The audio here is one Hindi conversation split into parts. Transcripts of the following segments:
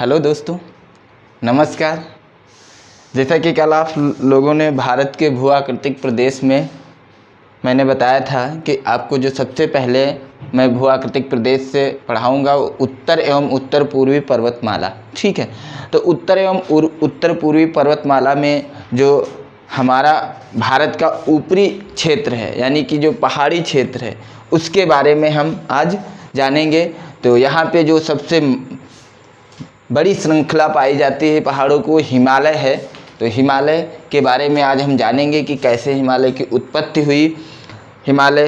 हेलो दोस्तों, नमस्कार। जैसा कि कल आप लोगों ने भारत के भू आकृतिक प्रदेश में मैंने बताया था कि आपको जो सबसे पहले मैं भू आकृतिक प्रदेश से पढ़ाऊँगा उत्तर एवं उत्तर पूर्वी पर्वतमाला। ठीक है, तो उत्तर एवं उत्तर पूर्वी पर्वतमाला में जो हमारा भारत का ऊपरी क्षेत्र है, यानी कि जो पहाड़ी क्षेत्र है, उसके बारे में हम आज जानेंगे। तो यहाँ पे जो सबसे बड़ी श्रृंखला पाई जाती है पहाड़ों को, हिमालय है। तो हिमालय के बारे में आज हम जानेंगे कि कैसे हिमालय की उत्पत्ति हुई, हिमालय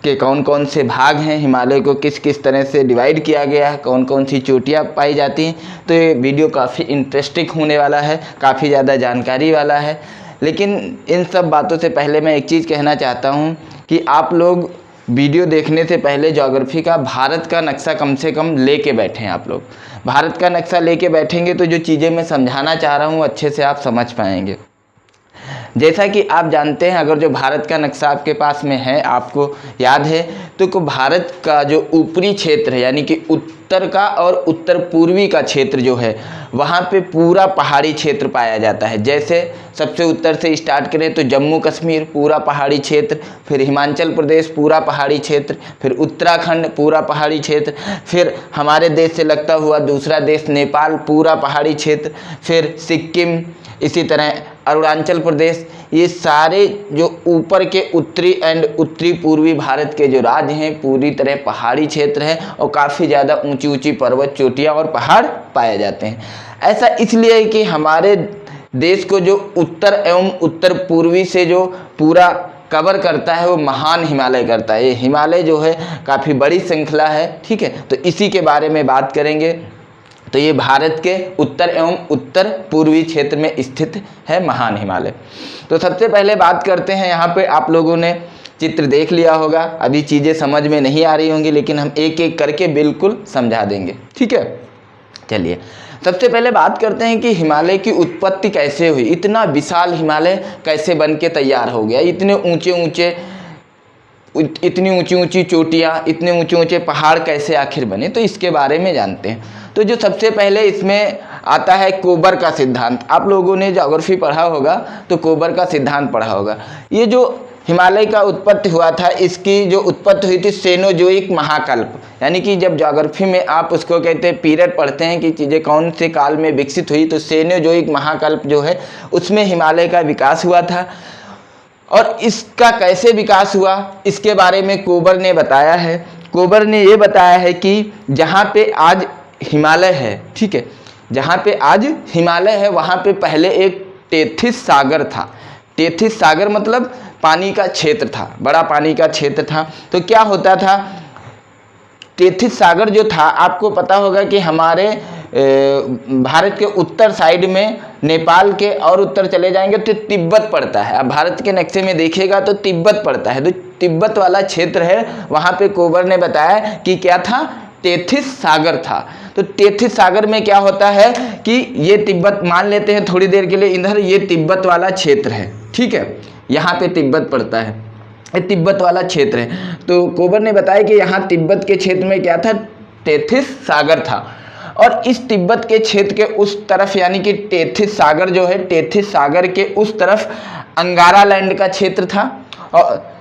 के कौन कौन से भाग हैं, हिमालय को किस किस तरह से डिवाइड किया गया है, कौन कौन सी चोटियाँ पाई जाती हैं। तो ये वीडियो काफ़ी इंटरेस्टिंग होने वाला है, काफ़ी ज़्यादा जानकारी वाला है। लेकिन इन सब बातों से पहले मैं एक चीज़ कहना चाहता हूँ कि आप लोग वीडियो देखने से पहले ज्योग्राफी का भारत का नक्शा कम से कम लेके बैठें। आप लोग भारत का नक्शा लेके बैठेंगे तो जो चीज़ें मैं समझाना चाह रहा हूँ अच्छे से आप समझ पाएंगे। जैसा कि आप जानते हैं, अगर जो भारत का नक्शा आपके पास में है, आपको याद है, तो भारत का जो ऊपरी क्षेत्र है, यानी कि उत्तर का और उत्तर पूर्वी का क्षेत्र जो है, वहाँ पे पूरा पहाड़ी क्षेत्र पाया जाता है। जैसे सबसे उत्तर से स्टार्ट करें तो जम्मू कश्मीर पूरा पहाड़ी क्षेत्र, फिर हिमाचल प्रदेश पूरा पहाड़ी क्षेत्र, फिर उत्तराखंड पूरा पहाड़ी क्षेत्र, फिर हमारे देश से लगता हुआ दूसरा देश नेपाल पूरा पहाड़ी क्षेत्र, फिर सिक्किम, इसी तरह अरुणाचल प्रदेश। ये सारे जो ऊपर के उत्तरी एंड उत्तरी पूर्वी भारत के जो राज्य हैं पूरी तरह पहाड़ी क्षेत्र है और काफ़ी ज़्यादा ऊंची ऊंची पर्वत चोटियाँ और पहाड़ पाए जाते हैं। ऐसा इसलिए कि हमारे देश को जो उत्तर एवं उत्तर पूर्वी से जो पूरा कवर करता है वो महान हिमालय करता है। ये हिमालय जो है काफ़ी बड़ी श्रृंखला है। ठीक है, तो इसी के बारे में बात करेंगे। तो ये भारत के उत्तर एवं उत्तर पूर्वी क्षेत्र में स्थित है महान हिमालय। तो सबसे पहले बात करते हैं, यहाँ पे आप लोगों ने चित्र देख लिया होगा, अभी चीज़ें समझ में नहीं आ रही होंगी, लेकिन हम एक एक करके बिल्कुल समझा देंगे। ठीक है, चलिए सबसे पहले बात करते हैं कि हिमालय की उत्पत्ति कैसे हुई, इतना विशाल हिमालय कैसे बन के तैयार हो गया, इतनी ऊंची ऊंची चोटियाँ, इतने ऊंचे ऊंचे पहाड़ कैसे आखिर बने, तो इसके बारे में जानते हैं। तो जो सबसे पहले इसमें आता है कोबर का सिद्धांत। आप लोगों ने ज्योग्राफी पढ़ा होगा तो कोबर का सिद्धांत पढ़ा होगा। ये जो हिमालय का उत्पत्ति हुआ था, इसकी जो उत्पत्ति हुई थी सेनोजोइक महाकल्प, यानी कि जब ज्योग्राफी में आप उसको कहते हैं पीरियड पढ़ते हैं कि चीज़ें कौन से काल में विकसित हुई, तो सेनोजोइक महाकल्प जो है उसमें हिमालय का विकास हुआ था। और इसका कैसे विकास हुआ इसके बारे में कोबर ने बताया है। कोबर ने ये बताया है कि जहाँ पे आज हिमालय है, ठीक है, जहाँ पे आज हिमालय है वहाँ पे पहले एक टेथिस सागर था। टेथिस सागर मतलब पानी का क्षेत्र था, बड़ा पानी का क्षेत्र था। तो क्या होता था, टेथिस सागर जो था, आपको पता होगा कि हमारे भारत के उत्तर साइड में नेपाल के और उत्तर चले जाएंगे तो तिब्बत पड़ता है। अब भारत के नक्शे में देखिएगा तो तिब्बत पड़ता है, तो तिब्बत वाला क्षेत्र है, वहाँ पे कोबर ने बताया कि क्या था, टेथिस सागर था। तो टेथिस सागर में क्या होता है कि ये तिब्बत मान लेते हैं थोड़ी देर के लिए, इधर ये तिब्बत वाला क्षेत्र है। ठीक है, यहाँ पे तिब्बत पड़ता है, ये तिब्बत वाला क्षेत्र है। तो कोबर ने बताया कि यहाँ तिब्बत के क्षेत्र में क्या था, टेथिस सागर था। और इस तिब्बत के क्षेत्र के उस तरफ, यानी कि टेथिस सागर जो है, टेथिस सागर के उस तरफ अंगारा लैंड का क्षेत्र था। और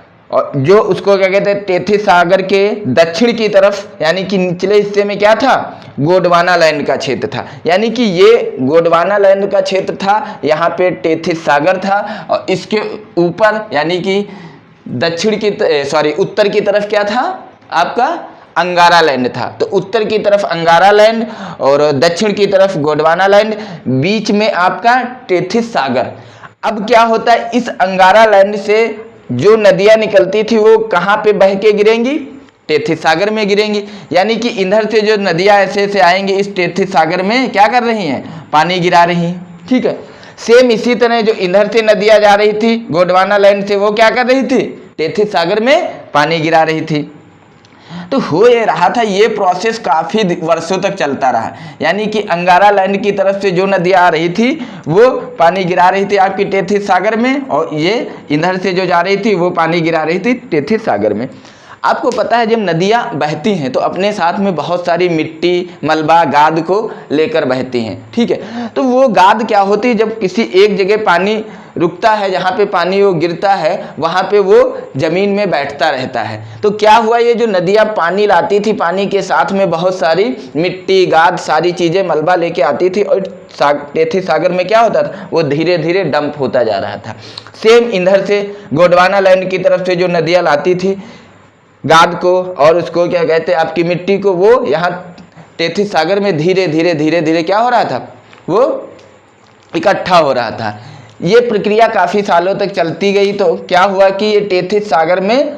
जो उसको क्या कहते हैं, टेथिस सागर के दक्षिण की तरफ, यानी कि निचले हिस्से में क्या था, गोंडवाना लैंड का क्षेत्र था। यानी कि ये गोंडवाना लैंड का क्षेत्र था, यहाँ पे टेथिस सागर था। और इसके ऊपर यानी कि उत्तर की तरफ क्या था, आपका अंगारा लैंड था। तो उत्तर की तरफ अंगारा लैंड और दक्षिण की तरफ गोंडवाना लैंड, बीच में आपका टेथिस सागर। अब क्या होता है, इस अंगारा लैंड से जो नदियां निकलती थी वो कहाँ पे बह के गिरेंगी, टेथिस सागर में गिरेंगी। यानी कि इधर से जो नदियां ऐसे ऐसे आएंगी, इस टेथिस सागर में क्या कर रही हैं, पानी गिरा रही हैं। ठीक है, सेम इसी तरह जो इधर से नदियां जा रही थी गोंडवाना लैंड से, वो क्या कर रही थी, टेथिस सागर में पानी गिरा रही थी। तो हो ये रहा था, ये प्रोसेस काफ़ी वर्षों तक चलता रहा। यानी कि अंगारा लैंड की तरफ से जो नदियाँ आ रही थी वो पानी गिरा रही थी आपकी टेथिस सागर में, और ये इधर से जो जा रही थी वो पानी गिरा रही थी टेथिस सागर में। आपको पता है जब नदियाँ बहती हैं तो अपने साथ में बहुत सारी मिट्टी, मलबा, गाद को लेकर बहती हैं, ठीक है। तो वो गाद क्या होती है, जब किसी एक जगह पानी रुकता है, जहाँ पे पानी वो गिरता है वहाँ पे वो ज़मीन में बैठता रहता है। तो क्या हुआ, ये जो नदियाँ पानी लाती थी, पानी के साथ में बहुत सारी मिट्टी, गाद, सारी चीज़ें, मलबा लेके आती थी और टेथी सागर में क्या होता था, वो धीरे धीरे डंप होता जा रहा था। सेम इधर से गोंडवाना लैंड की तरफ से जो नदियाँ लाती थी गाद को और उसको क्या कहते हैं आपकी मिट्टी को, वो यहाँ टेथी सागर में धीरे धीरे क्या हो रहा था, वो इकट्ठा हो रहा था। ये प्रक्रिया काफ़ी सालों तक चलती गई। तो क्या हुआ कि ये टेथी सागर में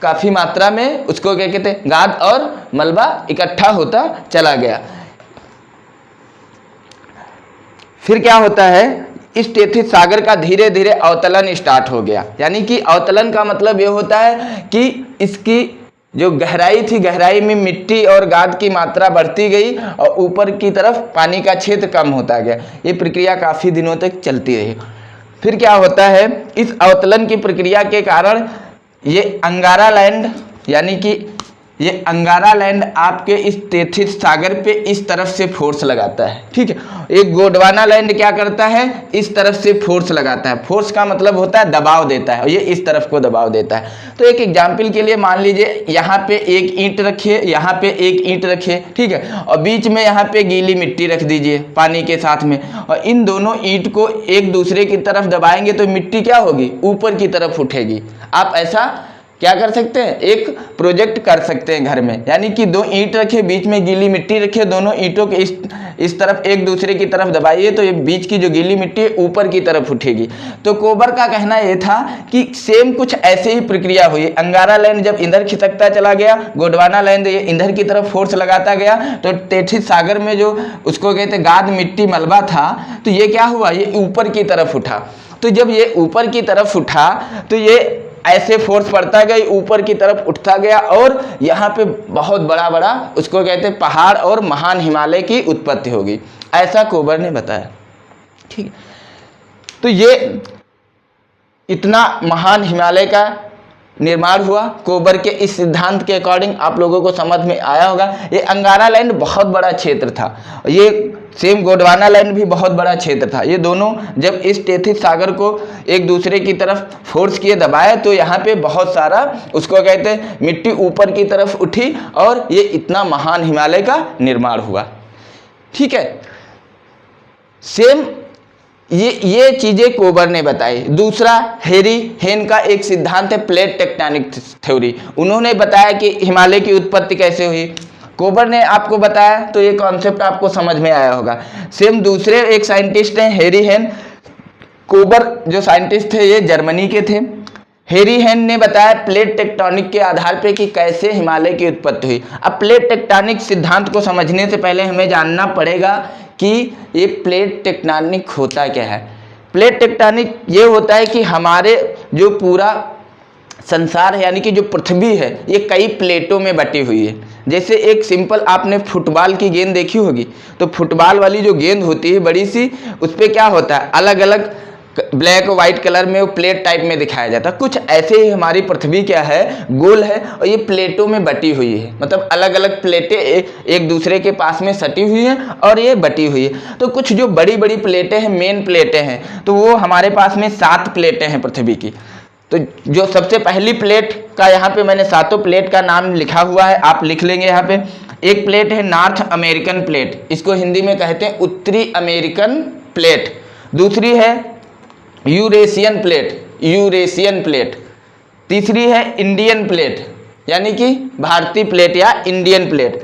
काफ़ी मात्रा में उसको क्या कहते हैं, गाद और मलबा इकट्ठा होता चला गया। फिर क्या होता है, इस टेथी सागर का धीरे धीरे अवतलन स्टार्ट हो गया। यानी कि अवतलन का मतलब ये होता है कि इसकी जो गहराई थी, गहराई में मिट्टी और गाद की मात्रा बढ़ती गई और ऊपर की तरफ पानी का क्षेत्र कम होता गया। ये प्रक्रिया काफ़ी दिनों तक चलती रही। फिर क्या होता है, इस अवतलन की प्रक्रिया के कारण ये अंगारा लैंड, यानी कि ये अंगारा लैंड आपके इस टेथी सागर पे इस तरफ से फोर्स लगाता है, ठीक है। एक गोंडवाना लैंड क्या करता है, इस तरफ से फोर्स लगाता है। फोर्स का मतलब होता है दबाव देता है, और ये इस तरफ को दबाव देता है। तो एक एग्जाम्पल के लिए मान लीजिए यहाँ पे एक ईंट रखिए, यहाँ पे एक ईंट रखिए, ठीक है, और बीच में यहाँ पे गीली मिट्टी रख दीजिए पानी के साथ में, और इन दोनों ईंट को एक दूसरे की तरफ दबाएंगे तो मिट्टी क्या होगी, ऊपर की तरफ उठेगी। आप ऐसा क्या कर सकते हैं, एक प्रोजेक्ट कर सकते हैं घर में। यानी कि दो ईंट रखे, बीच में गीली मिट्टी रखिए, दोनों ईंटों के इस तरफ एक दूसरे की तरफ दबाइए तो ये बीच की जो गीली मिट्टी है ऊपर की तरफ उठेगी। तो कोबर का कहना ये था कि सेम कुछ ऐसे ही प्रक्रिया हुई। अंगारा लैंड जब इधर खिसकता चला गया, गोंडवाना लैंड ये इधर की तरफ फोर्स लगाता गया, तो टेथी सागर में जो उसको कहते गाद, मिट्टी, मलबा था, तो ये क्या हुआ, ये ऊपर की तरफ उठा। तो जब ये ऊपर की तरफ उठा तो ये ऐसे फोर्स पड़ता गया, ऊपर की तरफ उठता गया और यहाँ पे बहुत बड़ा बड़ा उसको कहते हैं पहाड़ और महान हिमालय की उत्पत्ति होगी, ऐसा कोबर ने बताया, ठीक है। तो ये इतना महान हिमालय का निर्माण हुआ कोबर के इस सिद्धांत के अकॉर्डिंग। आप लोगों को समझ में आया होगा। ये अंगारा लैंड बहुत बड़ा क्षेत्र था, ये सेम गोंडवाना लैंड भी बहुत बड़ा क्षेत्र था। ये दोनों जब इस टेथी सागर को एक दूसरे की तरफ फोर्स किए, दबाए, तो यहाँ पे बहुत सारा उसको कहते हैं मिट्टी ऊपर की तरफ उठी और ये इतना महान हिमालय का निर्माण हुआ, ठीक है। सेम ये चीजें कोबर ने बताई। दूसरा हेरी हेन का एक सिद्धांत है प्लेट टेक्टोनिक थ्योरी। उन्होंने बताया कि हिमालय की उत्पत्ति कैसे हुई। कोबर ने आपको बताया तो ये कॉन्सेप्ट आपको समझ में आया होगा। सेम दूसरे एक साइंटिस्ट हैं हेरी हेन। कोबर जो साइंटिस्ट थे ये जर्मनी के थे। हेरी हेन ने बताया प्लेट टेक्टोनिक के आधार पे कि कैसे हिमालय की उत्पत्ति हुई। अब प्लेट टेक्टोनिक सिद्धांत को समझने से पहले हमें जानना पड़ेगा कि ये प्लेट टेक्टोनिक होता क्या है। प्लेट टेक्टोनिक ये होता है कि हमारे जो पूरा संसार है, यानी कि जो पृथ्वी है, ये कई प्लेटों में बटी हुई है। जैसे एक सिंपल आपने फुटबॉल की गेंद देखी होगी, तो फुटबॉल वाली जो गेंद होती है बड़ी सी, उस पर क्या होता है, अलग अलग ब्लैक और वाइट कलर में वो प्लेट टाइप में दिखाया जाता है। कुछ ऐसे ही हमारी पृथ्वी क्या है, गोल है और ये प्लेटों में बटी हुई है। मतलब अलग अलग प्लेटें एक दूसरे के पास में सटी हुई हैं और ये बटी हुई है। तो कुछ जो बड़ी बड़ी प्लेटें हैं, मेन प्लेटें हैं, तो वो हमारे पास में 7 प्लेटें हैं पृथ्वी की। तो जो सबसे पहली प्लेट का यहाँ पे मैंने 7 प्लेट का नाम लिखा हुआ है, आप लिख लेंगे यहाँ पे। एक प्लेट है नॉर्थ अमेरिकन प्लेट, इसको हिंदी में कहते हैं उत्तरी अमेरिकन प्लेट। दूसरी है यूरेशियन प्लेट, यूरेशियन प्लेट। तीसरी है इंडियन प्लेट, यानी कि भारतीय प्लेट या इंडियन प्लेट।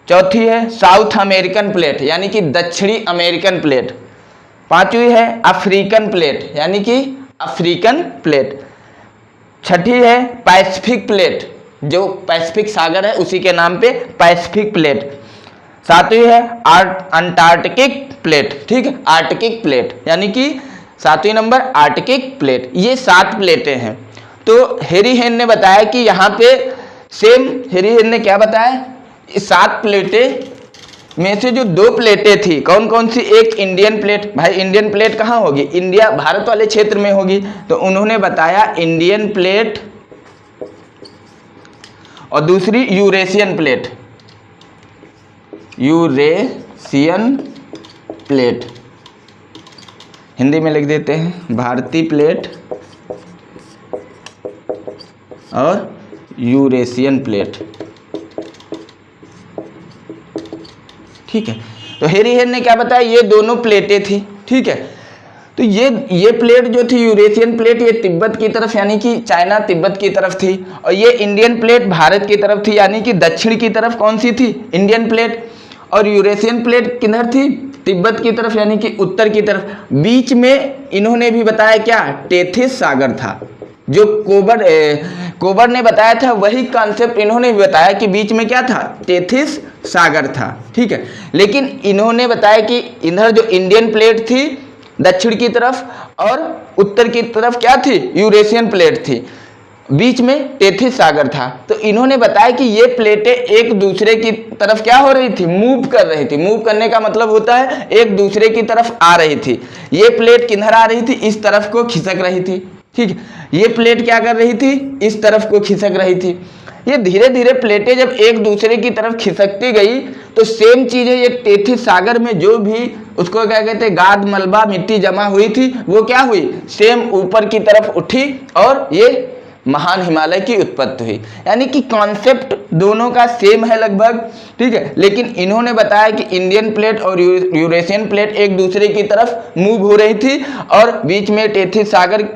चौथी है साउथ अमेरिकन प्लेट, यानी कि दक्षिणी अमेरिकन प्लेट। पांचवी है अफ्रीकन प्लेट, यानी कि अफ्रीकन प्लेट। छठी है पैसिफिक प्लेट, जो पैसिफिक सागर है उसी के नाम पे पैसिफिक प्लेट। सातवीं है अंटार्कटिक प्लेट, ठीक है, आर्कटिक प्लेट, यानी कि 7वीं नंबर आर्कटिक प्लेट। ये 7 प्लेटें हैं। तो हेरी हेन ने बताया कि यहाँ पे सेम हेरी हेन ने क्या बताया, इस 7 प्लेटें में से जो 2 प्लेटें थी, कौन कौन सी, एक इंडियन प्लेट। भाई इंडियन प्लेट कहाँ होगी, इंडिया भारत वाले क्षेत्र में होगी। तो उन्होंने बताया इंडियन प्लेट और दूसरी Eurasian plate, Eurasian plate, Hindi में लिख देते हैं भारतीय प्लेट और यूरेशियन प्लेट। ठीक है, तो हेरी हेर ने क्या बताया, ये दोनों प्लेटें थी। ठीक है, तो ये प्लेट जो थी यूरेशियन प्लेट, ये तिब्बत की तरफ यानी कि चाइना तिब्बत की तरफ थी, और ये इंडियन प्लेट भारत की तरफ थी यानी कि दक्षिण की तरफ कौन सी थी, इंडियन प्लेट। और यूरेशियन प्लेट किधर थी, तिब्बत की तरफ यानी कि उत्तर की तरफ। बीच में इन्होंने भी बताया क्या, टेथिस सागर था। जो कोबर ने बताया था वही कॉन्सेप्ट इन्होंने भी बताया कि बीच में क्या था, टेथिस सागर था। ठीक है, लेकिन इन्होंने बताया कि इधर जो इंडियन प्लेट थी दक्षिण की तरफ और उत्तर की तरफ क्या थी, यूरेशियन प्लेट थी, बीच में टेथिस सागर था। तो इन्होंने बताया कि ये प्लेटें एक दूसरे की तरफ क्या हो रही थी, मूव कर रही थी। मूव करने का मतलब होता है एक दूसरे की तरफ आ रही थी। ये प्लेट किधर आ रही थी, इस तरफ को खिसक रही थी। ठीक है, ये प्लेट क्या कर रही थी, इस तरफ को खिसक रही थी। ये धीरे धीरे प्लेटें जब एक दूसरे की तरफ खिसकती गई तो सेम चीज है, ये टेथिस सागर में जो भी उसको क्या कहते हैं, गाद मलबा मिट्टी जमा हुई थी, वो क्या हुई, सेम ऊपर की तरफ उठी और ये महान हिमालय की उत्पत्ति हुई। यानी कि कॉन्सेप्ट दोनों का सेम है लगभग। ठीक है, लेकिन इन्होंने बताया कि इंडियन प्लेट और यूरेशियन प्लेट एक दूसरे की तरफ मूव हो रही थी और बीच में टेथिस सागर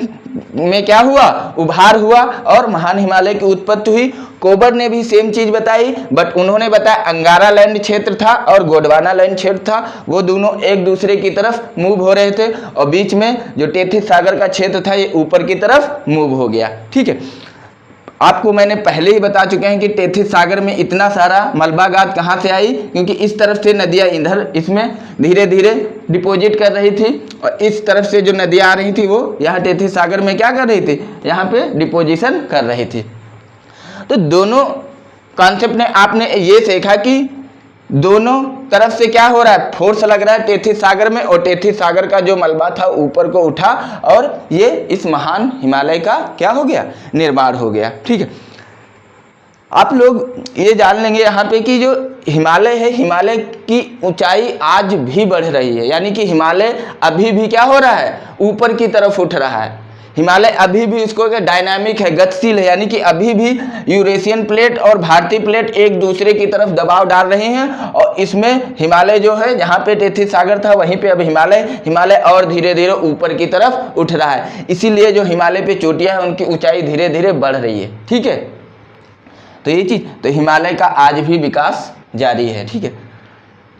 में क्या हुआ, उभार हुआ और महान हिमालय की उत्पत्ति हुई। कोबर ने भी सेम चीज बताई, बट उन्होंने बताया अंगारा लैंड क्षेत्र था और गोंडवाना लैंड क्षेत्र था, वो दोनों एक दूसरे की तरफ मूव हो रहे थे और बीच में जो टेथिस सागर का क्षेत्र था ये ऊपर की तरफ मूव हो गया। ठीक है, आपको मैंने पहले ही बता चुके हैं कि टेथिस सागर में इतना सारा मलबा गाद कहाँ से आई, क्योंकि इस तरफ से नदियाँ इधर इसमें धीरे धीरे डिपॉजिट कर रही थी और इस तरफ से जो नदियाँ आ रही थी वो यहाँ टेथिस सागर में क्या कर रही थी, यहाँ पे डिपोजिशन कर रही थी। तो दोनों कॉन्सेप्ट ने आपने ये सीखा कि दोनों तरफ से क्या हो रहा है, फोर्स लग रहा है टेथिस सागर में, और टेथिस सागर का जो मलबा था ऊपर को उठा और ये इस महान हिमालय का क्या हो गया, निर्माण हो गया। ठीक है, आप लोग ये जान लेंगे यहाँ पे कि जो हिमालय है, हिमालय की ऊंचाई आज भी बढ़ रही है, यानी कि हिमालय अभी भी क्या हो रहा है, ऊपर की तरफ उठ रहा है। हिमालय अभी भी इसको क्या डायनामिक है, गतिशील है, यानी कि अभी भी यूरेशियन प्लेट और भारतीय प्लेट एक दूसरे की तरफ दबाव डाल रहे हैं और इसमें हिमालय जो है, जहाँ पे टेथिस सागर था वहीं पे अब हिमालय और धीरे धीरे ऊपर की तरफ उठ रहा है। इसीलिए जो हिमालय पे चोटियाँ हैं उनकी ऊंचाई धीरे धीरे बढ़ रही है। ठीक है, तो ये चीज, तो हिमालय का आज भी विकास जारी है। ठीक है,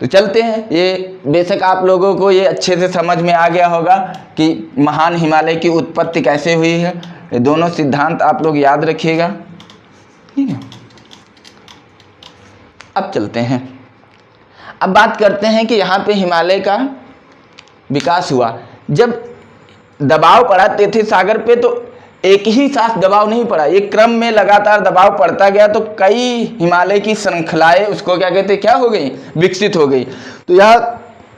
तो चलते हैं। ये बेशक आप लोगों को ये अच्छे से समझ में आ गया होगा कि महान हिमालय की उत्पत्ति कैसे हुई है। ये दोनों सिद्धांत आप लोग याद रखिएगा। ठीक है, अब चलते हैं, अब बात करते हैं कि यहाँ पे हिमालय का विकास हुआ। जब दबाव पड़ा टेथिस सागर पे तो एक ही साथ दबाव नहीं पड़ा, एक क्रम में लगातार दबाव पड़ता गया, तो कई हिमालय की श्रृंखलाएं उसको क्या कहते हैं, क्या हो गई, विकसित हो गई। तो यह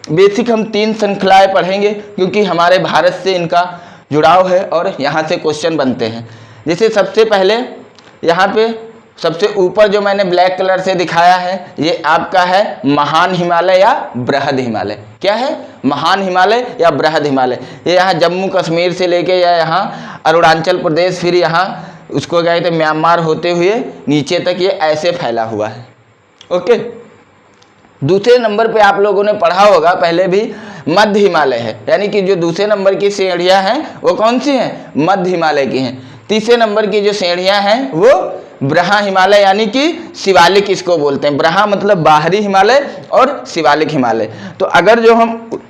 बेसिक हम 3 श्रृंखलाएं पढ़ेंगे क्योंकि हमारे भारत से इनका जुड़ाव है और यहाँ से क्वेश्चन बनते हैं। जैसे सबसे पहले यहाँ पे सबसे ऊपर जो मैंने ब्लैक कलर से दिखाया है ये आपका है महान हिमालय या बृहद हिमालय। क्या है, महान हिमालय या बृहद हिमालय। ये यहाँ जम्मू कश्मीर से लेके या यहाँ अरुणाचल प्रदेश, फिर यहाँ उसको क्या कहते हैं म्यांमार होते हुए नीचे तक ये ऐसे फैला हुआ है। ओके, दूसरे नंबर पे आप लोगों ने पढ़ा होगा पहले भी, मध्य हिमालय है, यानी कि जो दूसरे नंबर की श्रेणियाँ हैं वो कौन सी हैं, मध्य हिमालय की हैं। तीसरे नंबर की जो श्रेणियाँ हैं वो ब्रहा हिमालय यानी कि शिवालिक इसको बोलते हैं। ब्रहा मतलब बाहरी हिमालय और शिवालिक हिमालय। तो अगर जो हम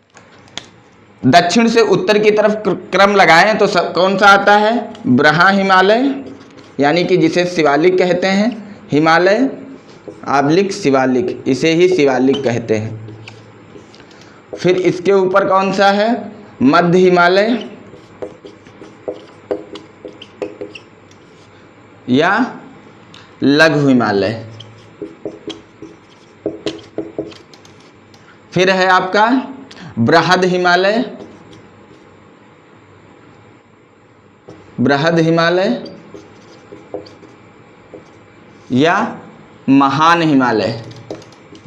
दक्षिण से उत्तर की तरफ क्रम लगाएं तो कौन सा आता है, ब्रहा हिमालय यानी कि जिसे शिवालिक कहते हैं, हिमालय आबलिक शिवालिक, इसे ही शिवालिक कहते हैं। फिर इसके ऊपर कौन सा है, मध्य हिमालय या लघु हिमालय। फिर है आपका बृहद हिमालय, बृहद हिमालय या महान हिमालय,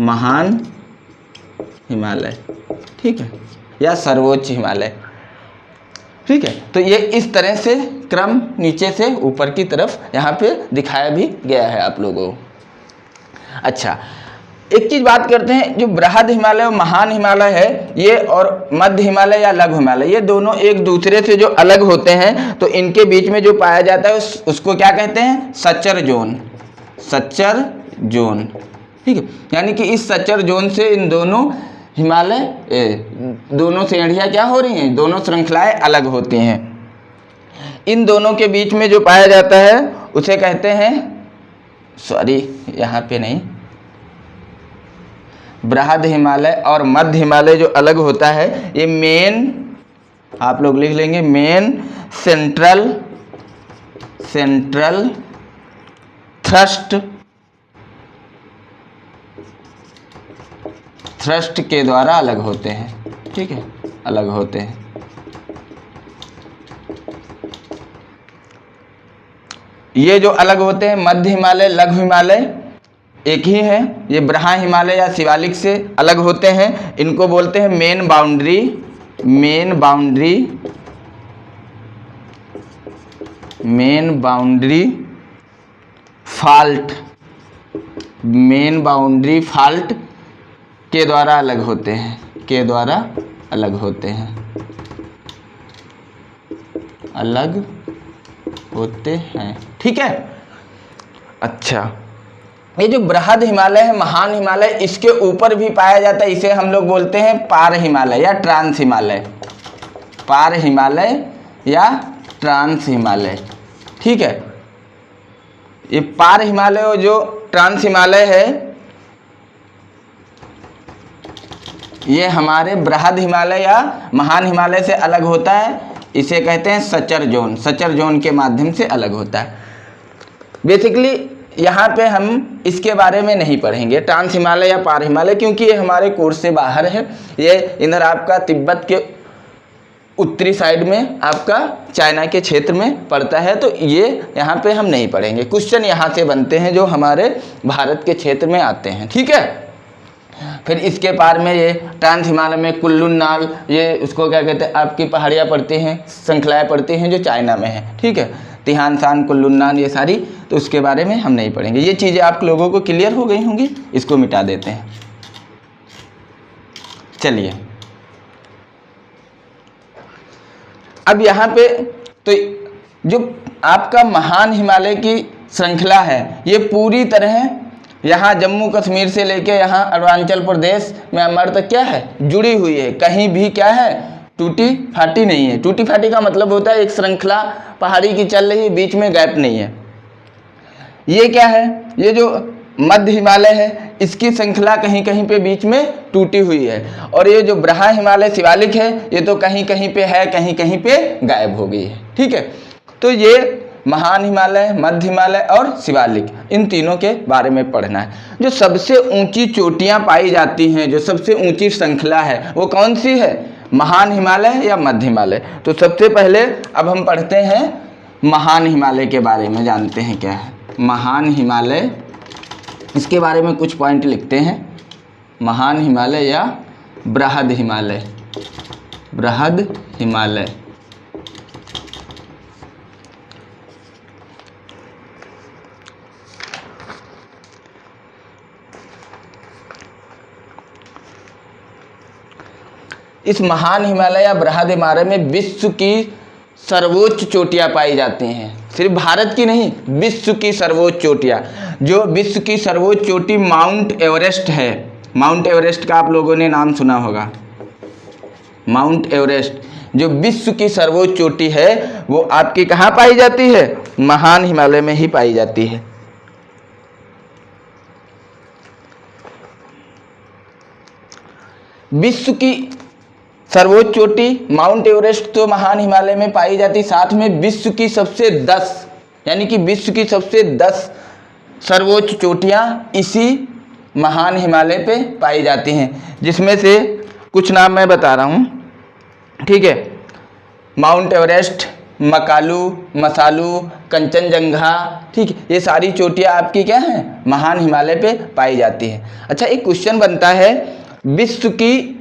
महान हिमालय, ठीक है, या सर्वोच्च हिमालय, ठीक है। तो ये इस तरह से क्रम नीचे से ऊपर की तरफ यहाँ पे दिखाया भी गया है आप लोगों को। अच्छा, एक चीज बात करते हैं, जो बृहद हिमालय और महान हिमालय है ये, और मध्य हिमालय या लघु हिमालय, ये दोनों एक दूसरे से जो अलग होते हैं, तो इनके बीच में जो पाया जाता है उसको क्या कहते हैं? सच्चर जोन, सच्चर जोन, ठीक है। यानी कि इस सच्चर जोन से इन दोनों हिमालय दोनों श्रेणियाँ क्या हो रही हैं, दोनों श्रृंखलाएं अलग होती हैं। इन दोनों के बीच में जो पाया जाता है उसे कहते हैं, सॉरी यहाँ पे नहीं, बृहद हिमालय और मध्य हिमालय जो अलग होता है, ये मेन, आप लोग लिख लेंगे, मेन सेंट्रल थ्रस्ट के द्वारा अलग होते हैं, ठीक है, अलग होते हैं। ये जो अलग होते हैं मध्य हिमालय, लघु हिमालय एक ही है, ये बृहद हिमालय या शिवालिक से अलग होते हैं। इनको बोलते हैं main boundary fault, main boundary fault के द्वारा अलग होते हैं, के द्वारा अलग होते हैं, अलग होते हैं, ठीक है। अच्छा, ये जो बृहद हिमालय है, महान हिमालय, इसके ऊपर भी पाया जाता है, इसे हम लोग बोलते हैं पार हिमालय या ट्रांस हिमालय, पार हिमालय या ट्रांस हिमालय, ठीक है। ये पार हिमालय और जो ट्रांस हिमालय है, ये हमारे बृहद हिमालय या महान हिमालय से अलग होता है, इसे कहते हैं सचर जोन, सचर जोन के माध्यम से अलग होता है। बेसिकली यहाँ पे हम इसके बारे में नहीं पढ़ेंगे, ट्रांस हिमालय या पार हिमालय, क्योंकि ये हमारे कोर्स से बाहर है। ये इधर आपका तिब्बत के उत्तरी साइड में आपका चाइना के क्षेत्र में पड़ता है, तो ये यहाँ पे हम नहीं पढ़ेंगे। क्वेश्चन यहाँ से बनते हैं जो हमारे भारत के क्षेत्र में आते हैं, ठीक है। फिर इसके पार में ये ट्रांस हिमालय में कुल्लू मनाली, ये उसको क्या कहते हैं, आपकी पहाड़ियाँ पड़ती हैं, श्रृंखलाएँ पड़ती हैं जो चाइना में है, ठीक है, तिहानसान, कुल्लू मनाली, ये सारी, तो उसके बारे में हम नहीं पढ़ेंगे। ये चीज़ें आप लोगों को क्लियर हो गई होंगी, इसको मिटा देते हैं। चलिए, अब यहाँ पे तो जो आपका महान हिमालय की श्रृंखला है, ये पूरी तरह यहाँ जम्मू कश्मीर से लेके यहाँ अरुणाचल प्रदेश म्यांमार तक क्या है, जुड़ी हुई है, कहीं भी क्या है, टूटी फाटी नहीं है। टूटी फाटी का मतलब होता है एक श्रृंखला पहाड़ी की चल रही है, बीच में गैप नहीं है। ये क्या है, ये जो मध्य हिमालय है, इसकी श्रृंखला कहीं कहीं पे बीच में टूटी हुई है, और ये जो बृहद हिमालय शिवालिक है, ये तो कहीं कहीं पे है, कहीं कहीं पे गायब हो गई है, ठीक है। तो ये महान हिमालय, मध्य हिमालय और शिवालिक, इन तीनों के बारे में पढ़ना है। जो सबसे ऊंची चोटियां पाई जाती हैं, जो सबसे ऊंची श्रृंखला है, वो कौन सी है, महान हिमालय या मध्य हिमालय। तो सबसे पहले अब हम पढ़ते हैं महान हिमालय के बारे में, जानते हैं क्या है महान हिमालय, इसके बारे में कुछ पॉइंट लिखते हैं। महान हिमालय या बृहद हिमालय, बृहद हिमालय, इस महान हिमालय या बृहद हिमालय में विश्व की सर्वोच्च चोटियां पाई जाती हैं। सिर्फ भारत की नहीं, विश्व की सर्वोच्च चोटियां। जो विश्व की सर्वोच्च चोटी माउंट एवरेस्ट है, माउंट एवरेस्ट का आप लोगों ने नाम सुना होगा। माउंट एवरेस्ट जो विश्व की सर्वोच्च चोटी है, वो आपकी कहाँ पाई जाती है, महान हिमालय में ही पाई जाती है। विश्व की सर्वोच्च चोटी माउंट एवरेस्ट तो महान हिमालय में पाई जाती, साथ में विश्व की सबसे 10, यानी कि विश्व की सबसे 10 सर्वोच्च चोटियां इसी महान हिमालय पे पाई जाती हैं, जिसमें से कुछ नाम मैं बता रहा हूँ, ठीक है। माउंट एवरेस्ट, मकालू, मसालू, कंचनजंगा, ठीक है, ये सारी चोटियाँ आपकी क्या हैं, महान हिमालय पे पाई जाती हैं। अच्छा, एक क्वेश्चन बनता है, विश्व की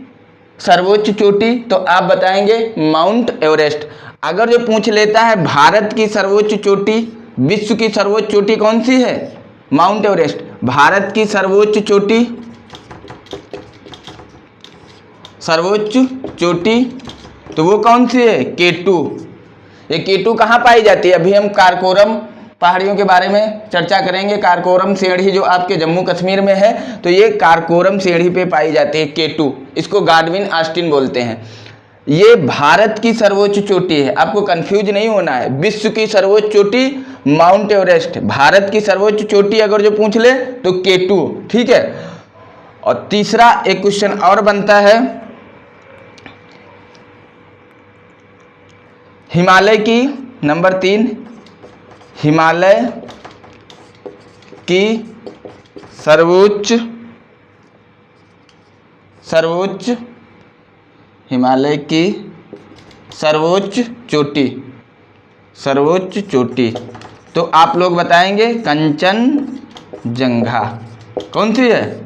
सर्वोच्च चोटी, तो आप बताएंगे माउंट एवरेस्ट। अगर जो पूछ लेता है भारत की सर्वोच्च चोटी, विश्व की सर्वोच्च चोटी कौन सी है, माउंट एवरेस्ट। भारत की सर्वोच्च चोटी, सर्वोच्च चोटी तो वो कौन सी है, K2। ये K2 कहाँ पाई जाती है, अभी हम काराकोरम पहाड़ियों के बारे में चर्चा करेंगे। काराकोरम श्रेणी जो आपके जम्मू कश्मीर में है, तो ये काराकोरम श्रेणी पे पाई जाती है K2, इसको गाडविन ऑस्टिन बोलते हैं। ये भारत की सर्वोच्च चोटी है, आपको कंफ्यूज नहीं होना है। विश्व की सर्वोच्च चोटी माउंट एवरेस्ट, भारत की सर्वोच्च चोटी अगर जो पूछ ले तो K2, ठीक है। और तीसरा एक क्वेश्चन और बनता है, हिमालय की, नंबर 3, हिमालय की सर्वोच्च हिमालय की सर्वोच्च चोटी, तो आप लोग बताएंगे कंचनजंगा। कौन सी है,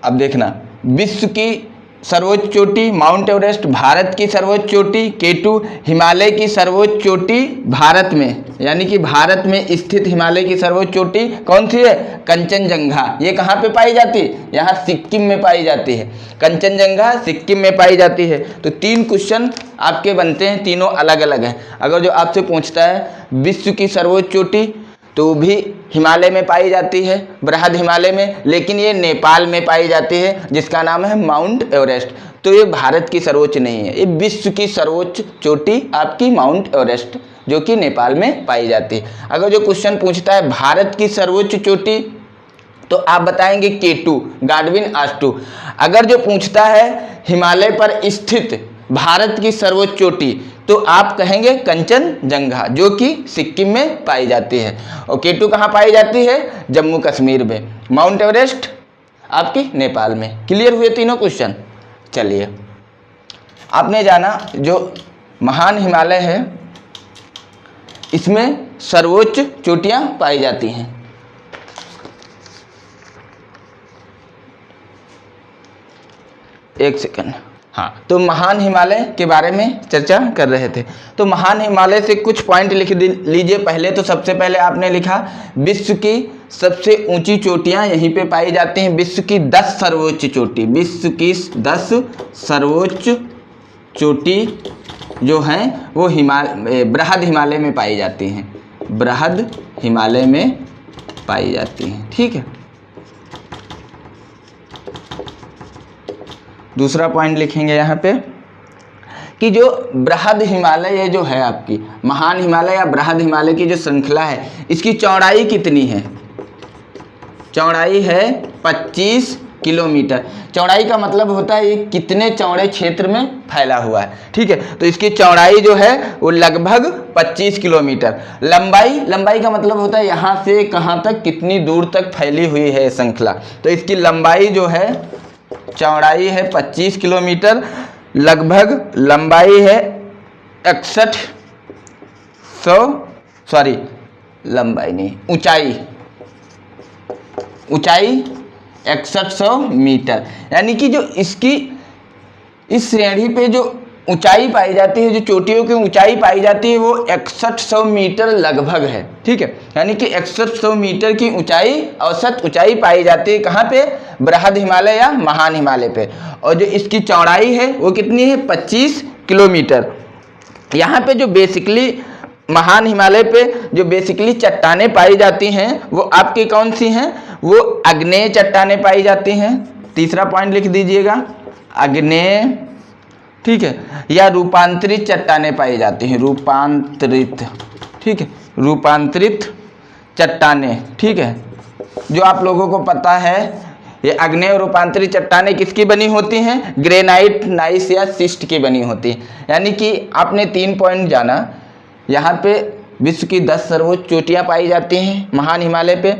अब देखना, विश्व की सर्वोच्च चोटी माउंट एवरेस्ट, भारत की सर्वोच्च चोटी K2, हिमालय की सर्वोच्च चोटी भारत में, यानी कि भारत में स्थित हिमालय की सर्वोच्च चोटी कौन सी है, कंचनजंगा। ये कहाँ पे पाई जाती है, यहाँ सिक्किम में पाई जाती है, कंचनजंगा सिक्किम में पाई जाती है। तो 3 क्वेश्चन आपके बनते हैं, तीनों अलग अलग हैं। अगर जो आपसे पूछता है विश्व की सर्वोच्च चोटी, तो भी हिमालय में पाई जाती है, बृहद हिमालय में, लेकिन ये नेपाल में पाई जाती है, जिसका नाम है माउंट एवरेस्ट। तो ये भारत की सर्वोच्च नहीं है, ये विश्व की सर्वोच्च चोटी आपकी माउंट एवरेस्ट, जो कि नेपाल में पाई जाती है। अगर जो क्वेश्चन पूछता है भारत की सर्वोच्च चोटी, तो आप बताएंगे K2, गाडविन ऑस्टिन। अगर जो पूछता है हिमालय पर स्थित भारत की सर्वोच्च चोटी, तो आप कहेंगे कंचनजंगा, जो कि सिक्किम में पाई जाती है। और K2 कहाँ पाई जाती है, जम्मू कश्मीर में। माउंट एवरेस्ट आपकी नेपाल में। क्लियर हुए तीनों क्वेश्चन। चलिए, आपने जाना जो महान हिमालय है, इसमें सर्वोच्च चोटियां पाई जाती हैं। एक सेकंड, हाँ, तो महान हिमालय के बारे में चर्चा कर रहे थे। तो महान हिमालय से कुछ पॉइंट लिख लीजिए पहले। तो सबसे पहले आपने लिखा विश्व की सबसे ऊंची चोटियां यहीं पे पाई जाती हैं। विश्व की 10 सर्वोच्च चोटी, विश्व की 10 सर्वोच्च चोटी जो हैं वो बृहद हिमालय में पाई जाती हैं, बृहद हिमालय में पाई जाती हैं, ठीक है। दूसरा पॉइंट लिखेंगे यहाँ पे कि जो बृहद हिमालय जो है आपकी महान हिमालय या बृहद हिमालय की जो श्रृंखला है, इसकी चौड़ाई कितनी है, चौड़ाई है 25 किलोमीटर। चौड़ाई का मतलब होता है ये कितने चौड़े क्षेत्र में फैला हुआ है, ठीक है। तो इसकी चौड़ाई जो है वो लगभग 25 किलोमीटर। लंबाई का मतलब होता है यहाँ से कहाँ तक, कितनी दूर तक फैली हुई है श्रृंखला। तो इसकी लंबाई जो है, चौड़ाई है 25 किलोमीटर, लगभग लंबाई है 6100, लंबाई नहीं, ऊंचाई 6100 मीटर। यानी कि जो इसकी इस श्रेणी पे जो ऊंचाई पाई जाती है, जो चोटियों की ऊंचाई पाई जाती है, वो 6100 मीटर लगभग है, ठीक है। यानी कि 6100 मीटर की ऊंचाई, औसत ऊंचाई पाई जाती है कहाँ पे, बृहद हिमालय या महान हिमालय पे। और जो इसकी चौड़ाई है वो कितनी है, 25 किलोमीटर। यहाँ पे जो बेसिकली महान हिमालय पे जो बेसिकली चट्टानें पाई जाती हैं वो आपकी कौन सी हैं, वो आग्नेय चट्टानें पाई जाती हैं। तीसरा पॉइंट लिख दीजिएगा, आग्नेय, ठीक है, या रूपांतरित चट्टानें पाई जाती हैं, रूपांतरित, ठीक है, रूपांतरित चट्टानें, ठीक है। जो आप लोगों को पता है, ये आग्नेय और रूपांतरित चट्टानें किसकी बनी होती हैं, ग्रेनाइट, नाइस या सिस्ट की बनी होती हैं। यानी कि आपने 3 पॉइंट जाना। यहाँ पे विश्व की 10 सर्वोच्च चोटियाँ पाई जाती हैं महान हिमालय पे।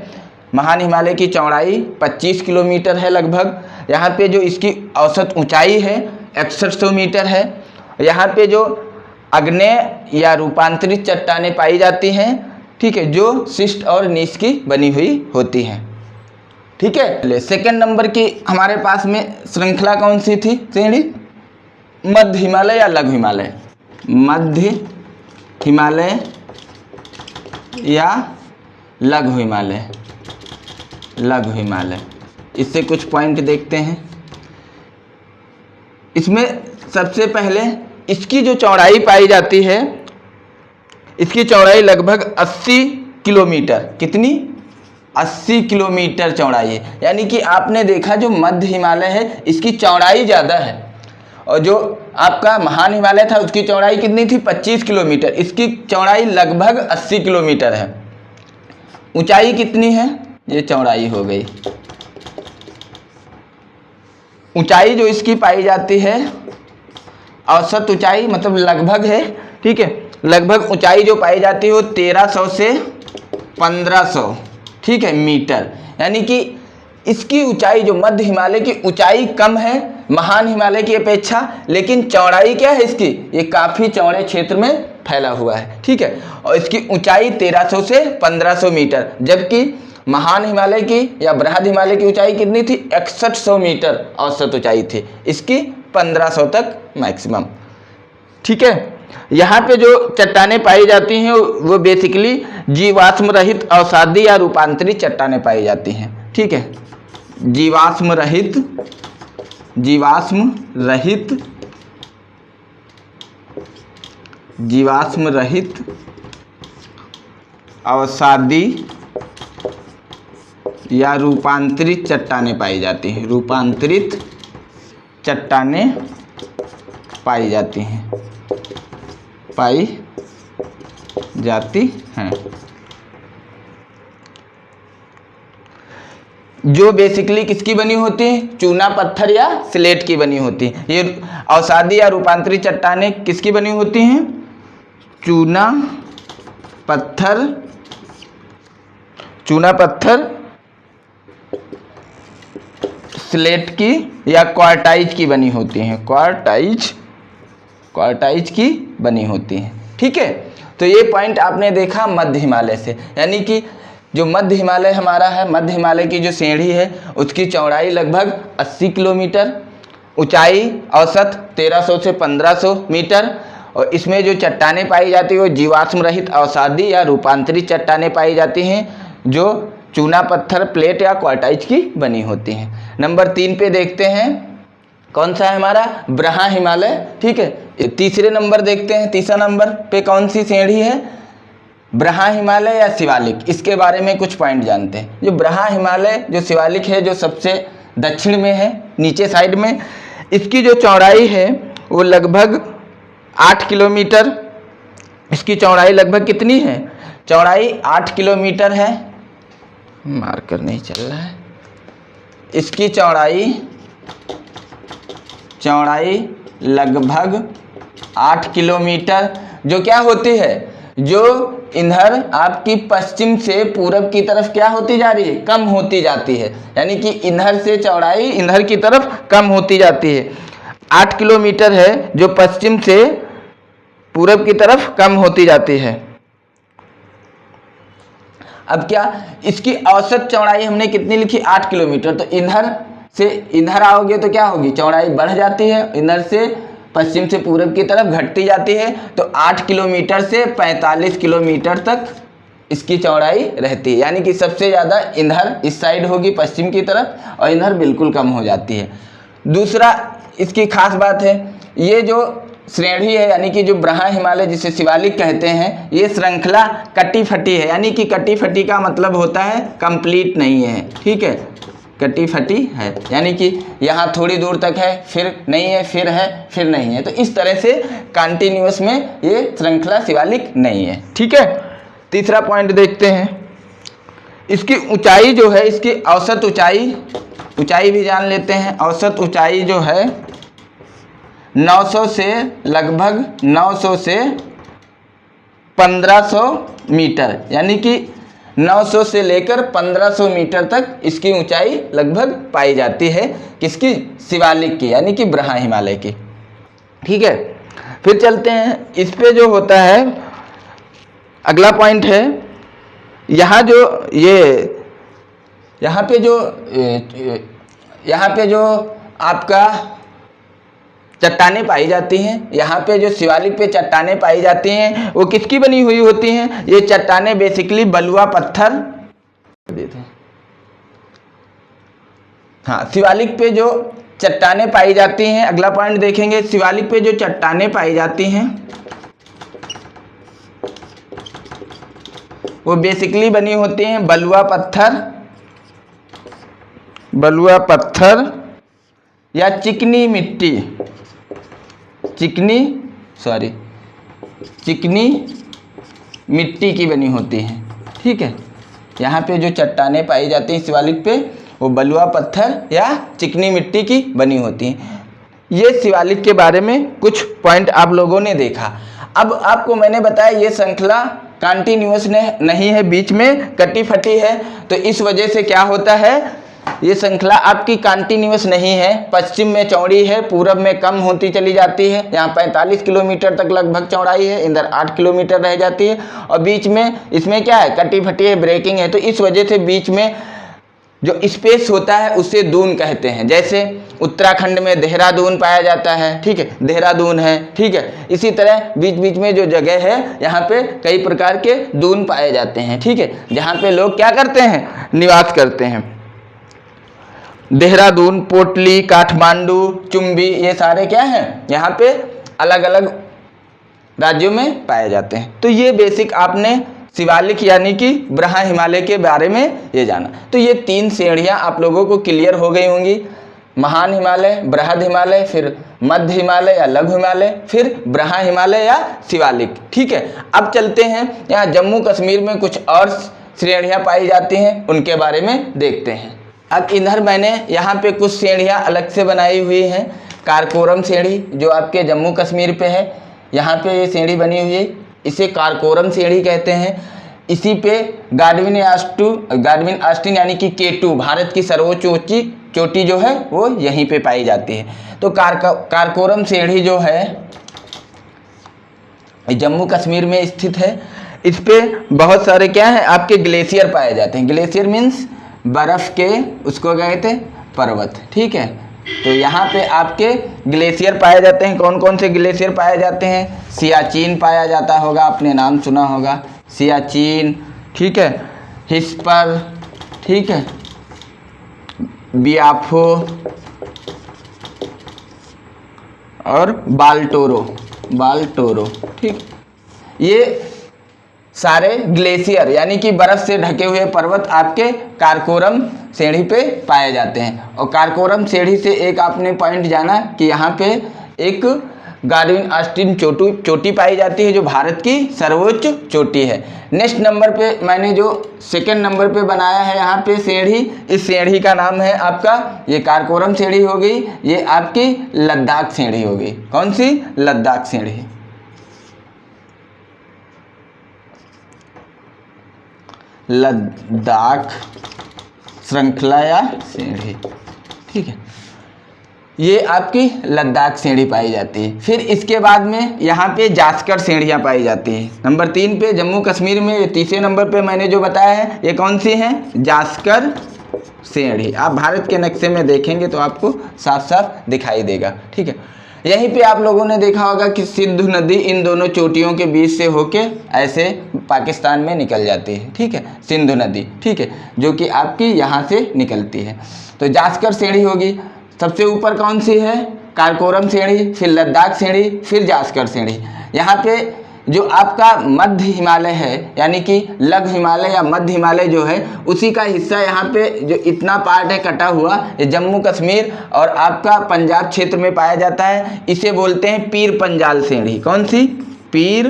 महान हिमालय की चौड़ाई 25 किलोमीटर है लगभग। यहाँ पे जो इसकी औसत ऊंचाई है 6100 मीटर है। यहाँ पे जो आग्नेय या रूपांतरित चट्टानें पाई जाती हैं, ठीक है, जो शिस्ट और नीच की बनी हुई होती हैं। ठीक है, सेकंड नंबर की हमारे पास में श्रृंखला कौन सी थी श्रेणी? मध्य हिमालय या लघु हिमालय? मध्य हिमालय या लघु हिमालय? लघु हिमालय। इससे कुछ पॉइंट देखते हैं। इसमें सबसे पहले इसकी जो चौड़ाई पाई जाती है, इसकी चौड़ाई लगभग 80 किलोमीटर। कितनी? 80 किलोमीटर चौड़ाई है। यानी कि आपने देखा जो मध्य हिमालय है इसकी चौड़ाई ज़्यादा है, और जो आपका महान हिमालय था उसकी चौड़ाई कितनी थी? 25 किलोमीटर। इसकी चौड़ाई लगभग 80 किलोमीटर है। ऊंचाई कितनी है? ये चौड़ाई हो गई। ऊंचाई जो इसकी पाई जाती है, औसत ऊंचाई मतलब लगभग है, ठीक है, लगभग ऊंचाई जो पाई जाती है वो 1300 से 1500, ठीक है, मीटर। यानी कि इसकी ऊंचाई, जो मध्य हिमालय की ऊंचाई कम है महान हिमालय की अपेक्षा, लेकिन चौड़ाई क्या है इसकी? ये काफ़ी चौड़े क्षेत्र में फैला हुआ है, ठीक है, और इसकी ऊंचाई 1300 से 1500 मीटर, जबकि महान हिमालय की या बृहद हिमालय की ऊंचाई कितनी थी? 6100 मीटर औसत ऊंचाई थी, इसकी 1500 तक मैक्सिमम। ठीक है, यहाँ पे जो चट्टानें पाई जाती हैं वो बेसिकली जीवाश्म रहित अवसादी या रूपांतरित चट्टानें पाई जाती हैं। ठीक है, जीवाश्म रहित अवसादी या रूपांतरित चट्टानें पाई जाती हैं। रूपांतरित चट्टानें पाई जाती हैं जो बेसिकली किसकी बनी होती है? चूना पत्थर या स्लेट की बनी होती है। ये अवसादी या रूपांतरित चट्टानें किसकी बनी होती हैं? चूना पत्थर स्लेट की या क्वार्टाइज की बनी होती हैं। क्वार्टाइज की बनी होती हैं। ठीक है, तो ये पॉइंट आपने देखा मध्य हिमालय से। यानी कि जो मध्य हिमालय हमारा है, मध्य हिमालय की जो श्रेणी है उसकी चौड़ाई लगभग 80 किलोमीटर, ऊंचाई औसत 1300 से 1500 मीटर, और इसमें जो चट्टानें पाई जाती है वो जीवाश्म रहित अवसादी या रूपांतरित चट्टानें पाई जाती हैं जो चूना पत्थर, प्लेट या क्वार्टाइज की बनी होती हैं। नंबर 3 पे देखते हैं, कौन सा है हमारा? ब्रहा हिमालय। ठीक है, तीसरे नंबर देखते हैं, तीसरा नंबर पे कौन सी श्रेणी है? ब्रहा हिमालय या शिवालिक। इसके बारे में कुछ पॉइंट जानते हैं। जो ब्रहा हिमालय जो शिवालिक है, जो सबसे दक्षिण में है, नीचे साइड में, इसकी जो चौड़ाई है वो लगभग 8 किलोमीटर। इसकी चौड़ाई लगभग कितनी है? चौड़ाई 8 किलोमीटर है। मार्कर नहीं चल रहा है। इसकी चौड़ाई लगभग 8 किलोमीटर, जो क्या होती है? जो इधर आपकी पश्चिम से पूरब की तरफ क्या होती जा रही है? कम होती जाती है। यानी कि इधर से चौड़ाई इधर की तरफ कम होती जाती है। 8 किलोमीटर है जो पश्चिम से पूरब की तरफ कम होती जाती है। अब क्या इसकी औसत चौड़ाई हमने कितनी लिखी? 8 किलोमीटर। तो इधर से इधर आओगे तो क्या होगी? चौड़ाई बढ़ जाती है, इधर से पश्चिम से पूरब की तरफ घटती जाती है। तो 8 किलोमीटर से 45 किलोमीटर तक इसकी चौड़ाई रहती है। यानी कि सबसे ज़्यादा इधर इस साइड होगी पश्चिम की तरफ, और इधर बिल्कुल कम हो जाती है। दूसरा इसकी खास बात है, ये जो श्रेणी है यानी कि जो ब्रहा हिमालय जिसे शिवालिक कहते हैं, ये श्रृंखला कटी फटी है। यानी कि कटी फटी का मतलब होता है कंप्लीट नहीं है। ठीक है, कटी फटी है, यानी कि यहाँ थोड़ी दूर तक है, फिर नहीं है, फिर है, फिर नहीं है। तो इस तरह से कंटिन्यूअस में ये श्रृंखला शिवालिक नहीं है। ठीक है, तीसरा पॉइंट देखते हैं। इसकी ऊंचाई जो है, इसकी औसत ऊंचाई भी जान लेते हैं। औसत ऊंचाई जो है 900 से लगभग 900 से 1500 मीटर, यानी कि 900 से लेकर 1500 मीटर तक इसकी ऊंचाई लगभग पाई जाती है। किसकी? शिवालिक की, यानी कि ब्रह्मा हिमालय की। ठीक है, फिर चलते हैं इस पे जो होता है, अगला पॉइंट है यहाँ जो यहाँ पे जो आपका चट्टानें पाई जाती हैं, यहाँ पे जो शिवालिक पे चट्टानें पाई जाती हैं वो किसकी बनी हुई होती हैं? ये चट्टानें बेसिकली बलुआ पत्थर, हाँ, शिवालिक पे जो चट्टानें पाई जाती हैं, अगला पॉइंट देखेंगे, शिवालिक पे जो चट्टानें पाई जाती हैं वो बेसिकली बनी होती हैं बलुआ पत्थर या चिकनी मिट्टी की बनी होती हैं। ठीक है, यहाँ पे जो चट्टानें पाई जाती हैं शिवालिक पे वो बलुआ पत्थर या चिकनी मिट्टी की बनी होती हैं। ये शिवालिक के बारे में कुछ पॉइंट आप लोगों ने देखा। अब आपको मैंने बताया ये श्रृंखला कंटिन्यूअस नहीं है, बीच में कटी फटी है, तो इस वजह से क्या होता है, ये श्रृंखला आपकी कंटिन्यूअस नहीं है। पश्चिम में चौड़ी है, पूरब में कम होती चली जाती है। यहाँ 45 किलोमीटर तक लगभग चौड़ाई है, इधर 8 किलोमीटर रह जाती है, और बीच में इसमें क्या है, कटी फटी है, ब्रेकिंग है। तो इस वजह से बीच में जो स्पेस होता है उसे दून कहते हैं। जैसे उत्तराखंड में देहरादून पाया जाता है, ठीक है, देहरादून है, ठीक है। इसी तरह बीच बीच में जो जगह है यहाँ पे कई प्रकार के दून पाए जाते हैं, ठीक है, जहाँ पे लोग क्या करते हैं, निवास करते हैं। देहरादून, पोटली, काठमांडू, चुम्बी, ये सारे क्या हैं, यहाँ पे अलग अलग राज्यों में पाए जाते हैं। तो ये बेसिक आपने शिवालिक यानी कि ब्रह्मा हिमालय के बारे में ये जाना। तो ये 3 श्रेणियाँ आप लोगों को क्लियर हो गई होंगी, महान हिमालय, बृहद हिमालय, फिर मध्य हिमालय या लघु हिमालय, फिर ब्रह्मा हिमालय या शिवालिक। ठीक है, अब चलते हैं यहाँ जम्मू कश्मीर में कुछ और श्रेणियाँ पाई जाती हैं, उनके बारे में देखते हैं। अब इधर मैंने यहाँ पे कुछ श्रेणियाँ अलग से बनाई हुई हैं। कारकोरम श्रेणी जो आपके जम्मू कश्मीर पे है, यहाँ पे ये श्रेणी बनी हुई है, इसे कारकोरम श्रेणी कहते हैं। इसी पे गाडविन ऑस्टिन यानी कि K2 भारत की सर्वोच्च चोटी जो है वो यहीं पे पाई जाती है। तो कारकोरम श्रेणी जो है जम्मू कश्मीर में स्थित है। इस पे बहुत सारे क्या है, आपके ग्लेशियर पाए जाते हैं। ग्लेशियर मीन्स बर्फ के, उसको क्या कहते हैं, पर्वत। ठीक है, तो यहाँ पे आपके ग्लेशियर पाए जाते हैं। कौन कौन से ग्लेशियर पाए जाते हैं? सियाचिन पाया जाता होगा, आपने नाम सुना होगा, सियाचिन, ठीक है, हिस्पर, ठीक है, बियाफो और बाल्टोरो, ठीक। ये सारे ग्लेशियर यानी कि बर्फ से ढके हुए पर्वत आपके कारकोरम श्रेणी पे पाए जाते हैं। और कारकोरम श्रेणी से एक आपने पॉइंट जाना कि यहाँ पे एक गाडविन ऑस्टिन चोटी पाई जाती है जो भारत की सर्वोच्च चोटी है। नेक्स्ट नंबर पे मैंने जो सेकंड नंबर पे बनाया है यहाँ पे श्रेणी, इस श्रेणी का नाम है आपका, ये कारकोरम श्रेणी हो गई, ये आपकी लद्दाख श्रेणी हो गई। कौन सी? लद्दाख श्रेणी। लद्दाख श्रृंखला या श्रेणी, ठीक है, ये आपकी लद्दाख श्रेणी पाई जाती है। फिर इसके बाद में यहाँ पे जास्कर श्रेणियाँ पाई जाती हैं। नंबर 3 पे जम्मू कश्मीर में, ये तीसरे नंबर पे मैंने जो बताया है, ये कौन सी हैं? जास्कर श्रेणी। आप भारत के नक्शे में देखेंगे तो आपको साफ साफ दिखाई देगा, ठीक है। यहीं पे आप लोगों ने देखा होगा कि सिंधु नदी इन दोनों चोटियों के बीच से होके ऐसे पाकिस्तान में निकल जाती है, ठीक है, सिंधु नदी, ठीक है, जो कि आपकी यहाँ से निकलती है। तो जास्कर श्रेणी होगी। सबसे ऊपर कौन सी है? कारकोरम श्रेणी, फिर लद्दाख श्रेणी, फिर जास्कर श्रेणी। यहाँ पे जो आपका मध्य हिमालय है यानी कि लघु हिमालय या मध्य हिमालय जो है, उसी का हिस्सा यहाँ पे जो इतना पार्ट है कटा हुआ, ये जम्मू कश्मीर और आपका पंजाब क्षेत्र में पाया जाता है। इसे बोलते हैं पीर पंजाल श्रेणी। कौन सी? पीर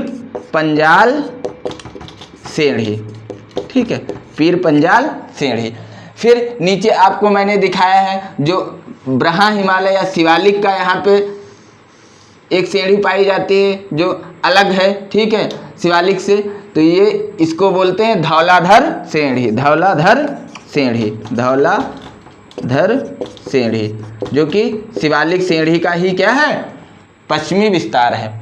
पंजाल श्रेणी, ठीक है, पीर पंजाल श्रेणी। फिर नीचे आपको मैंने दिखाया है जो ब्रह्मा हिमालय या शिवालिक का यहाँ पे एक श्रेणी पाई जाती है जो अलग है, ठीक है, शिवालिक से। तो ये इसको बोलते हैं धौलाधर सेंढ़ी, धौलाधर सेंढ़ी, धौलाधर सेंढ़ी, जो कि शिवालिक सेंढ़ी का ही क्या है, पश्चिमी विस्तार है।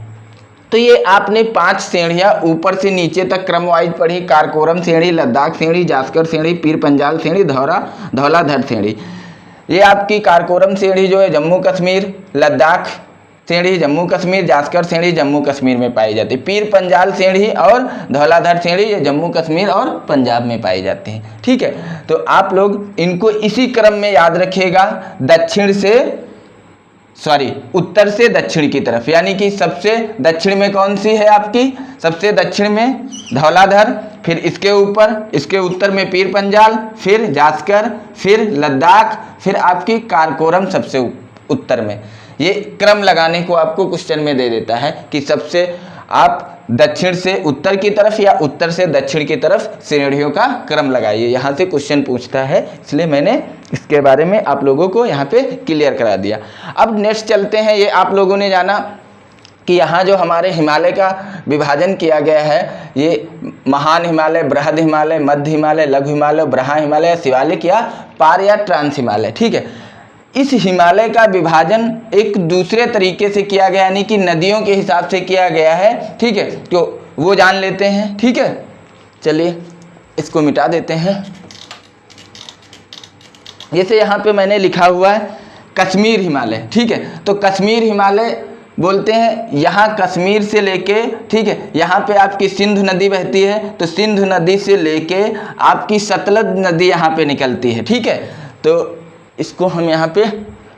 तो ये आपने 5 सेंढ़ियाँ ऊपर से नीचे तक क्रम वाइज पढ़ी, कारकोरम सेंढ़ी, लद्दाख सेंढ़ी, जास्कर सेंढ़ी, पीर पंजाल सेंढ़ी, धौलाधर सेंढ़ी। ये आपकी कारकोरम सेंढ़ी जो है जम्मू कश्मीर, लद्दाख सेंढ़ी जम्मू कश्मीर, जास्कर सेंढ़ी जम्मू कश्मीर में पाई जाती है। पीर पंजाल सेंढ़ी और धौलाधर सेंढ़ी ये जम्मू कश्मीर और पंजाब में पाई जाती हैं। ठीक है, तो आप लोग इनको इसी क्रम में याद रखिएगा, उत्तर से दक्षिण की तरफ, यानी कि सबसे दक्षिण में कौन सी है आपकी, सबसे दक्षिण में धौलाधर, फिर इसके उत्तर में पीर पंजाल, फिर जास्कर, फिर लद्दाख, फिर आपकी कारकोरम सबसे उत्तर में। ये क्रम लगाने को आपको क्वेश्चन में दे देता है कि सबसे आप दक्षिण से उत्तर की तरफ या उत्तर से दक्षिण की तरफ श्रेणियों का क्रम लगाइए, यहाँ से क्वेश्चन पूछता है, इसलिए मैंने इसके बारे में आप लोगों को यहाँ पे क्लियर करा दिया। अब नेक्स्ट चलते हैं, ये आप लोगों ने जाना कि यहाँ जो हमारे हिमालय का विभाजन किया गया है, ये महान हिमालय, बृहद हिमालय, मध्य हिमालय, लघु हिमालय, ब्रहा हिमालय, शिवालिक या पार या ट्रांस हिमालय। ठीक है, इस हिमालय का विभाजन एक दूसरे तरीके से किया गया, यानी कि नदियों के हिसाब से किया गया है। ठीक है, तो वो जान लेते हैं। ठीक है, चलिए इसको मिटा देते हैं। जैसे यहाँ पे मैंने लिखा हुआ है कश्मीर हिमालय। ठीक है, तो कश्मीर हिमालय बोलते हैं यहाँ कश्मीर से लेके, ठीक है, यहाँ पे आपकी सिंधु नदी बहती है, तो सिंधु नदी से लेके आपकी सतलज नदी यहाँ पे निकलती है। ठीक है, तो इसको हम यहाँ पे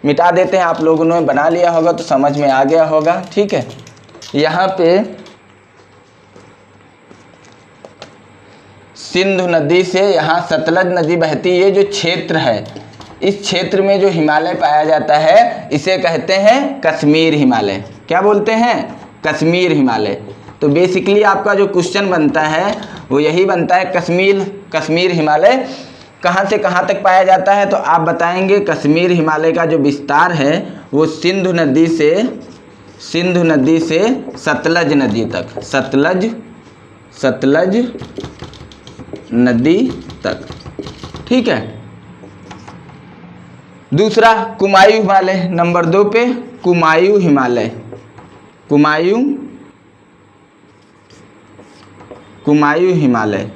मिटा देते हैं। आप लोगों ने बना लिया होगा तो समझ में आ गया होगा। ठीक है, यहाँ पे सिंधु नदी से यहाँ सतलज नदी बहती, ये जो क्षेत्र है, इस क्षेत्र में जो हिमालय पाया जाता है इसे कहते हैं कश्मीर हिमालय। क्या बोलते हैं, कश्मीर हिमालय। तो बेसिकली आपका जो क्वेश्चन बनता है वो यही बनता है, कश्मीर हिमालय कहाँ से कहाँ तक पाया जाता है। तो आप बताएंगे कश्मीर हिमालय का जो विस्तार है वो सिंधु नदी से सतलज नदी तक, सतलज नदी तक। ठीक है, दूसरा कुमायूं हिमालय, नंबर 2 पे कुमायूं हिमालय, कुमायूं हिमालय।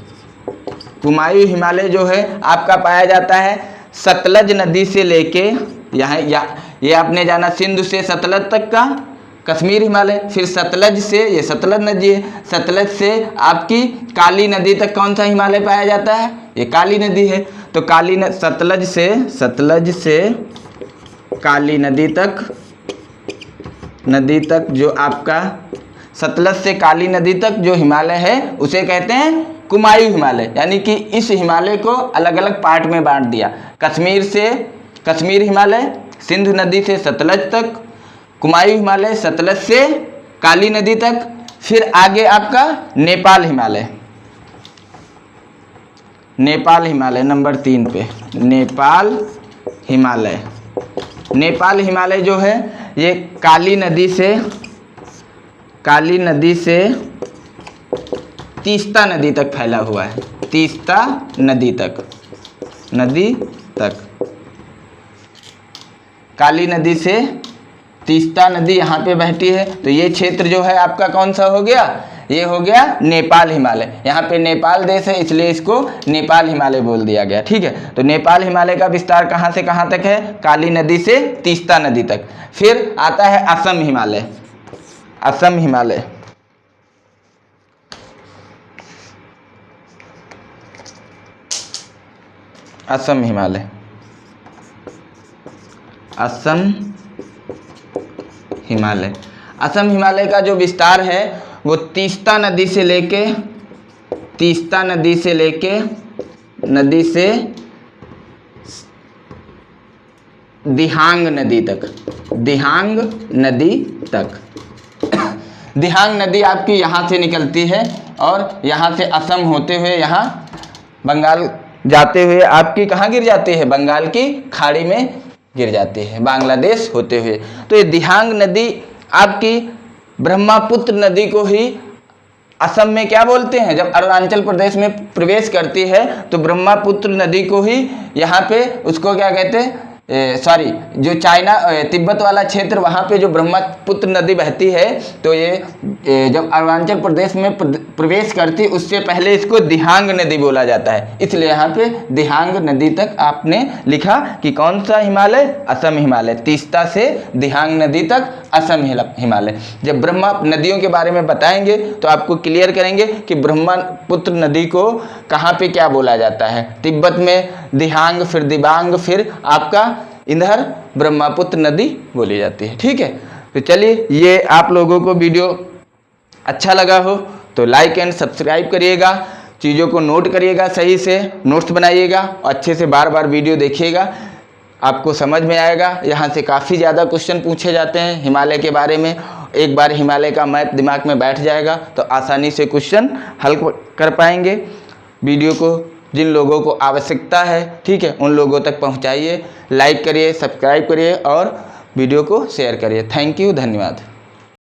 कुमायूं हिमालय जो है आपका पाया जाता है सतलज नदी से लेके यहाँ ये आपने जाना सिंधु से सतलज तक का कश्मीर हिमालय, फिर सतलज से, ये सतलज नदी है, सतलज से आपकी काली नदी तक कौन सा हिमालय पाया जाता है, ये काली नदी है। तो सतलज से काली नदी तक जो आपका सतलज से काली नदी तक जो हिमालय है उसे कहते हैं कुमायूं हिमालय। यानी कि इस हिमालय को अलग अलग पार्ट में बांट दिया, कश्मीर हिमालय, सिंधु नदी से सतलज तक, कुमायूं हिमालय सतलज से काली नदी तक, फिर आगे आपका नेपाल हिमालय नंबर 3 पे, नेपाल हिमालय जो है ये काली नदी से तीस्ता नदी तक फैला हुआ है, तीस्ता नदी तक काली नदी से तीस्ता नदी यहाँ पे बहती है। तो ये क्षेत्र जो है आपका कौन सा हो गया, ये हो गया नेपाल हिमालय। यहाँ पे नेपाल देश है इसलिए इसको नेपाल हिमालय बोल दिया गया। ठीक है, तो नेपाल हिमालय का विस्तार कहाँ से कहाँ तक है, काली नदी से तीस्ता नदी तक। फिर आता है असम हिमालय, असम हिमालय असम हिमालय का जो विस्तार है वो तीस्ता नदी से लेके दिहांग नदी तक। दिहांग नदी आपकी यहाँ से निकलती है और यहाँ से असम होते हुए यहाँ बंगाल जाते हुए आपकी कहाँ गिर जाती है, बंगाल की खाड़ी में गिर जाती है, बांग्लादेश होते हुए। तो ये दिहांग नदी आपकी ब्रह्मपुत्र नदी को ही असम में क्या बोलते हैं, जब अरुणाचल प्रदेश में प्रवेश करती है तो ब्रह्मपुत्र नदी को ही यहाँ पे उसको क्या कहते हैं, सॉरी, जो चाइना तिब्बत वाला क्षेत्र वहाँ पे जो ब्रह्मपुत्र नदी बहती है, तो ये जब अरुणाचल प्रदेश में प्रवेश करती उससे पहले इसको दिहांग नदी बोला जाता है। इसलिए यहाँ पे दिहांग नदी तक आपने लिखा कि कौन सा हिमालय, असम हिमालय, तीस्ता से दिहांग नदी तक असम हिमालय। जब ब्रह्मा नदियों के बारे में बताएंगे तो आपको क्लियर करेंगे कि ब्रह्मपुत्र नदी को कहाँ पे क्या बोला जाता है। तिब्बत में दिहांग, फिर दिबांग, फिर आपका इधर ब्रह्मपुत्र नदी बोली जाती है। ठीक है, तो चलिए, ये आप लोगों को वीडियो अच्छा लगा हो तो लाइक एंड सब्सक्राइब करिएगा, चीज़ों को नोट करिएगा, सही से नोट्स बनाइएगा, अच्छे से बार बार वीडियो देखिएगा, आपको समझ में आएगा। यहाँ से काफ़ी ज़्यादा क्वेश्चन पूछे जाते हैं हिमालय के बारे में। एक बार हिमालय का मैप दिमाग में बैठ जाएगा तो आसानी से क्वेश्चन हल कर पाएंगे। वीडियो को जिन लोगों को आवश्यकता है, ठीक है, उन लोगों तक पहुँचाइए, लाइक करिए, सब्सक्राइब करिए और वीडियो को शेयर करिए। थैंक यू, धन्यवाद।